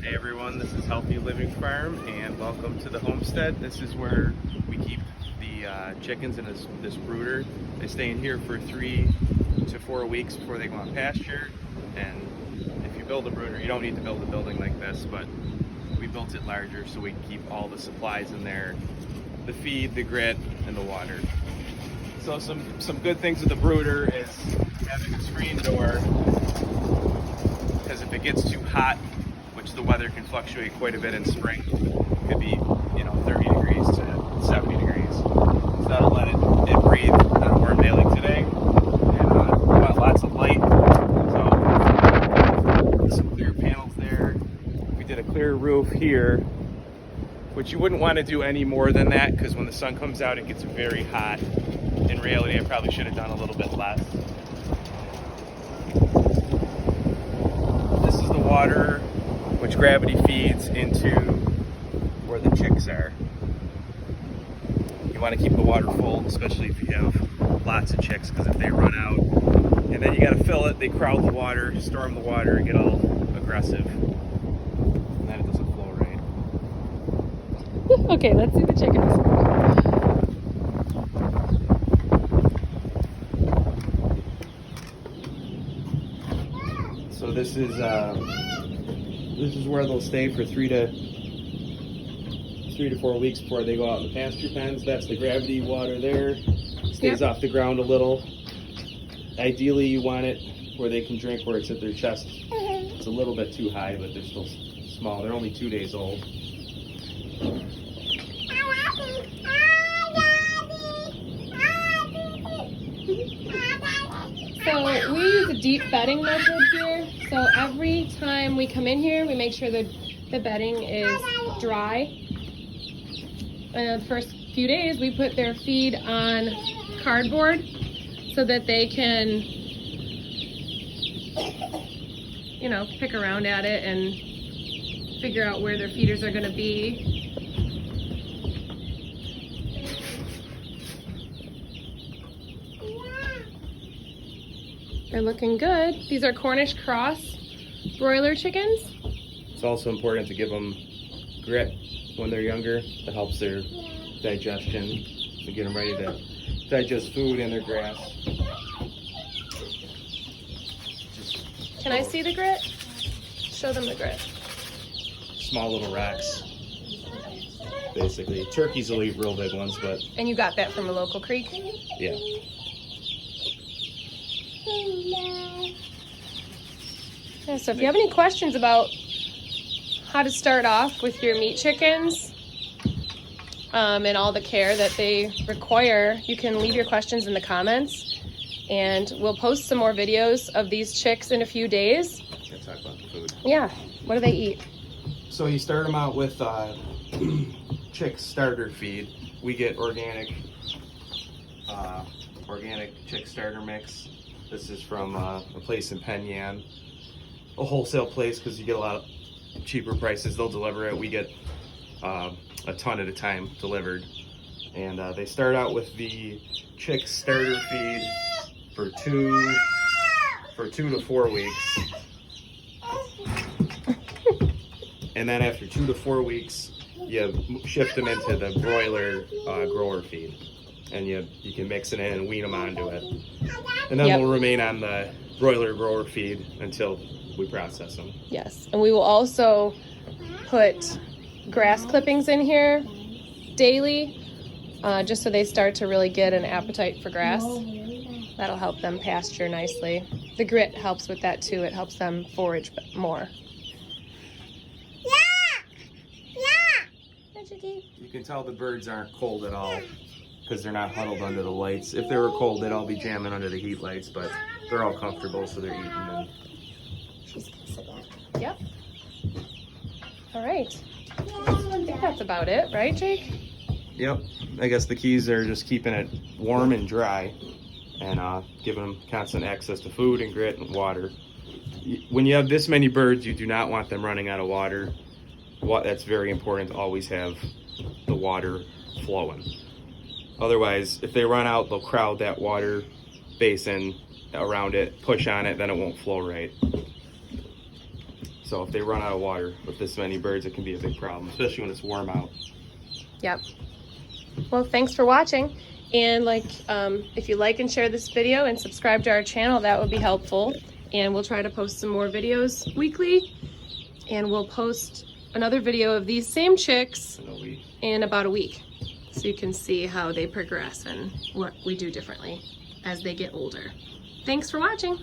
Hey everyone, this is Healthy Living Farm and welcome to the homestead. This is where we keep the chickens in this brooder. They stay in here for 3 to 4 weeks before they go on pasture. And if you build a brooder, you don't need to build a building like this, but we built it larger so we can keep all the supplies in there, the feed, the grit, and the water. So some good things with the brooder is having a screen door, because if it gets too hot, which the weather can fluctuate quite a bit in spring, it could be 30 degrees to 70 degrees. So that'll let it breathe on a warm day like today. And we want lots of light, so some clear panels there. We did a clear roof here, which you wouldn't want to do any more than that because when the sun comes out it gets very hot. In reality, I probably should have done a little bit less. This is the water which gravity feeds into where the chicks are. You want to keep the water full, especially if you have lots of chicks, because if they run out and then you got to fill it, they crowd the water, storm the water, and get all aggressive. And then it doesn't flow right. Okay, let's see the chickens. So this is where they'll stay for 3 to 4 weeks before they go out in the pasture pens. That's the gravity water there. Stays off the ground a little. Ideally, you want it where they can drink where it's at their chest. It's a little bit too high, but they're still small. They're only 2 days old. So we use a deep bedding method here. So every time we come in here, we make sure that the bedding is dry. And the first few days, we put their feed on cardboard so that they can, pick around at it and figure out where their feeders are going to be. They're looking good. These are Cornish cross broiler chickens. It's also important to give them grit when they're younger. It helps their digestion, to get them ready to digest food and their grass. Can I see the grit? Show them the grit. Small little rocks, basically. Turkeys will eat real big ones, but And you got that from a local creek? yeah. Yeah, so if you have any questions about how to start off with your meat chickens and all the care that they require, you can leave your questions in the comments, and we'll post some more videos of these chicks in a few days. Let's talk about the food. Yeah, what do they eat? So you start them out with chick starter feed. We get organic chick starter mix. This is from a place in Penn Yan, a wholesale place, because you get a lot of cheaper prices. They'll deliver it. We get a ton at a time delivered. And they start out with the chick starter feed for 2 to 4 weeks. And then after 2 to 4 weeks, you shift them into the broiler grower feed. And you can mix it in and wean them onto it. And then they'll remain on the broiler grower feed until we process them. Yes, and we will also put grass clippings in here daily, just so they start to really get an appetite for grass. That'll help them pasture nicely. The grit helps with that too. It helps them forage more. You can tell the birds aren't cold at all because they're not huddled under the lights. If they were cold, they'd all be jamming under the heat lights, but they're all comfortable, so they're eating them. Yep. All right. I think that's about it, right, Jake? Yep. I guess the keys are just keeping it warm and dry and giving them constant access to food and grit and water. When you have this many birds, you do not want them running out of water. That's very important to always have the water flowing. Otherwise, if they run out, they'll crowd that water basin around it, push on it, then it won't flow right. So if they run out of water with this many birds, it can be a big problem, especially when it's warm out. Yep. Well, thanks for watching. And if you like and share this video and subscribe to our channel, that would be helpful. And we'll try to post some more videos weekly. And we'll post another video of these same chicks in about a week. So you can see how they progress and what we do differently as they get older. Thanks for watching.